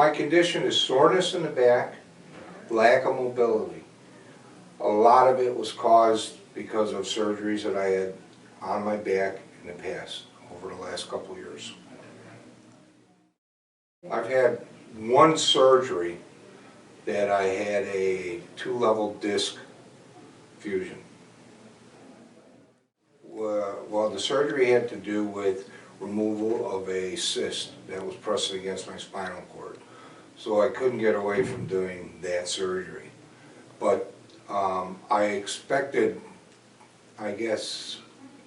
my condition is soreness in the back, lack of mobility. A lot of it was caused because of surgeries that I had on my back in the past, over the last couple of years. I've had one surgery that I had a 2-level disc fusion. Well, the surgery had to do with removal of a cyst that was pressing against my spinal cord. So I couldn't get away from doing that surgery. But I expected, I guess,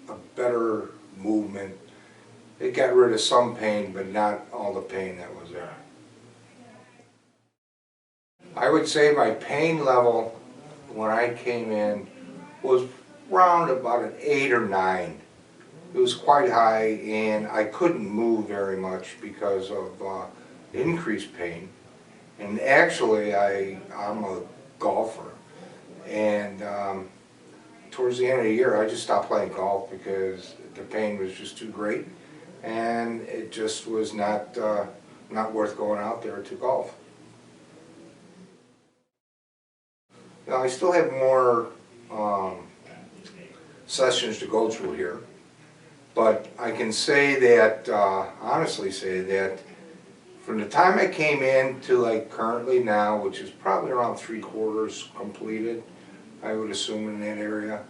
a better movement. It got rid of some pain, but not all the pain that was there. I would say my pain level when I came in was around about an 8 or 9. It was quite high, and I couldn't move very much because of increased pain. And actually, I'm a golfer, and towards the end of the year, I just stopped playing golf because the pain was just too great, and it just was not worth going out there to golf. Now, I still have more sessions to go through here, but I can say that, honestly say that, from the time I came in to like currently now, which is probably around 3/4 completed, I would assume in that area,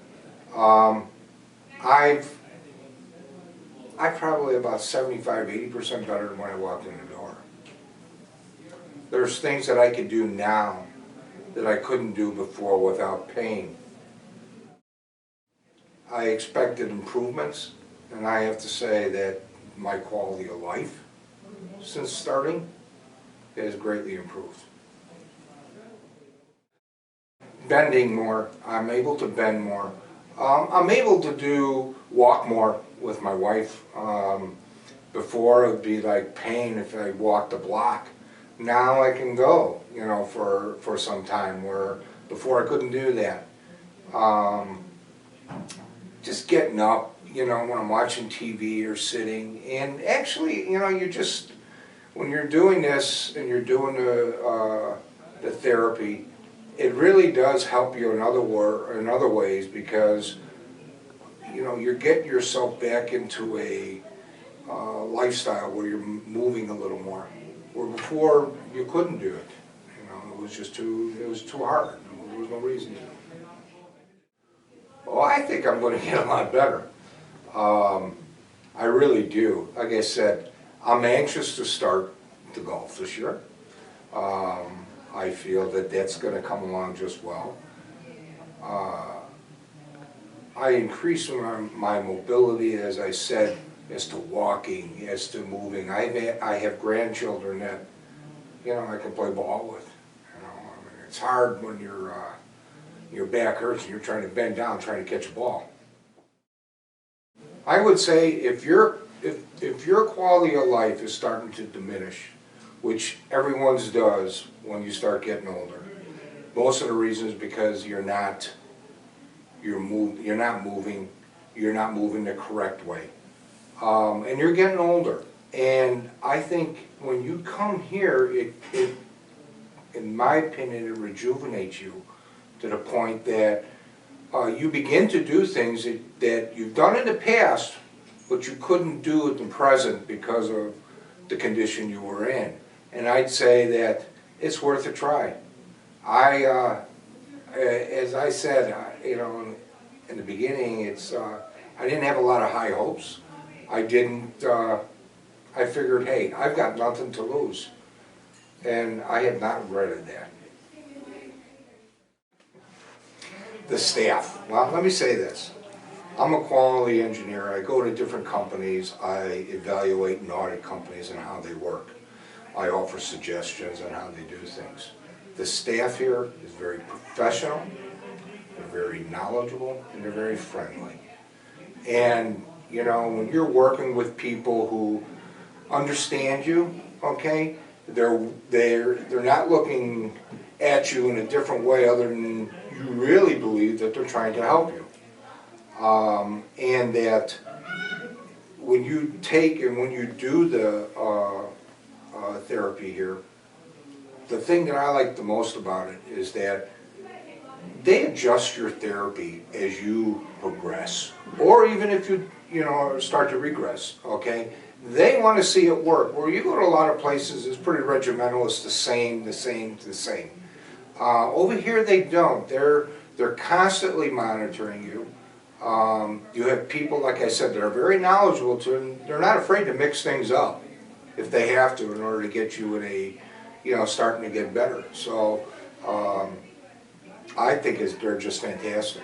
I've probably about 75–80% better than when I walked in the door. There's things that I can do now that I couldn't do before without pain. I expected improvements, and I have to say that my quality of life since starting has greatly improved. Bending more, I'm able to bend more. I'm able to walk more with my wife. Before it would be like pain if I walked a block. Now I can go, you know, for some time, where before I couldn't do that. Just getting up, you know, when I'm watching TV or sitting, and actually, you know, when you're doing this and you're doing the therapy, it really does help you in other ways, because, you know, you're getting yourself back into a lifestyle where you're moving a little more. Where before you couldn't do it, you know, it was too hard. There was no reason to. Well, I think I'm going to get a lot better. I really do. Like I said, I'm anxious to start the golf this year. I feel that that's going to come along just well. I increase my mobility, as I said, as to walking, as to moving. I have grandchildren that, you know, I can play ball with. You know, I mean, it's hard when your back hurts and you're trying to bend down trying to catch a ball. I would say if your quality of life is starting to diminish, which everyone's does when you start getting older, most of the reason is because you're not moving the correct way. And you're getting older, and I think when you come here, it in my opinion, it rejuvenates you to the point that you begin to do things that you've done in the past, but you couldn't do in the present because of the condition you were in. And I'd say that it's worth a try. As I said, you know, in the beginning, I didn't have a lot of high hopes. I figured, hey, I've got nothing to lose. And I have not regretted that. The staff. Well, let me say this. I'm a quality engineer. I go to different companies. I evaluate and audit companies and how they work. I offer suggestions on how they do things. The staff here is very professional, they're very knowledgeable, and they're very friendly. And, you know, when you're working with people who understand you, okay, they're not looking at you in a different way other than you really believe that they're trying to help you. And that when you take and when you do the therapy here, the thing that I like the most about it is that they adjust your therapy as you progress, or even if you know, start to regress, okay? They want to see it work. Where you go to a lot of places, it's pretty regimental, it's the same. Over here they don't. They're constantly monitoring you. You have people, like I said, that are very knowledgeable to, and they're not afraid to mix things up if they have to in order to get you in a, you know, starting to get better. So I think they're just fantastic.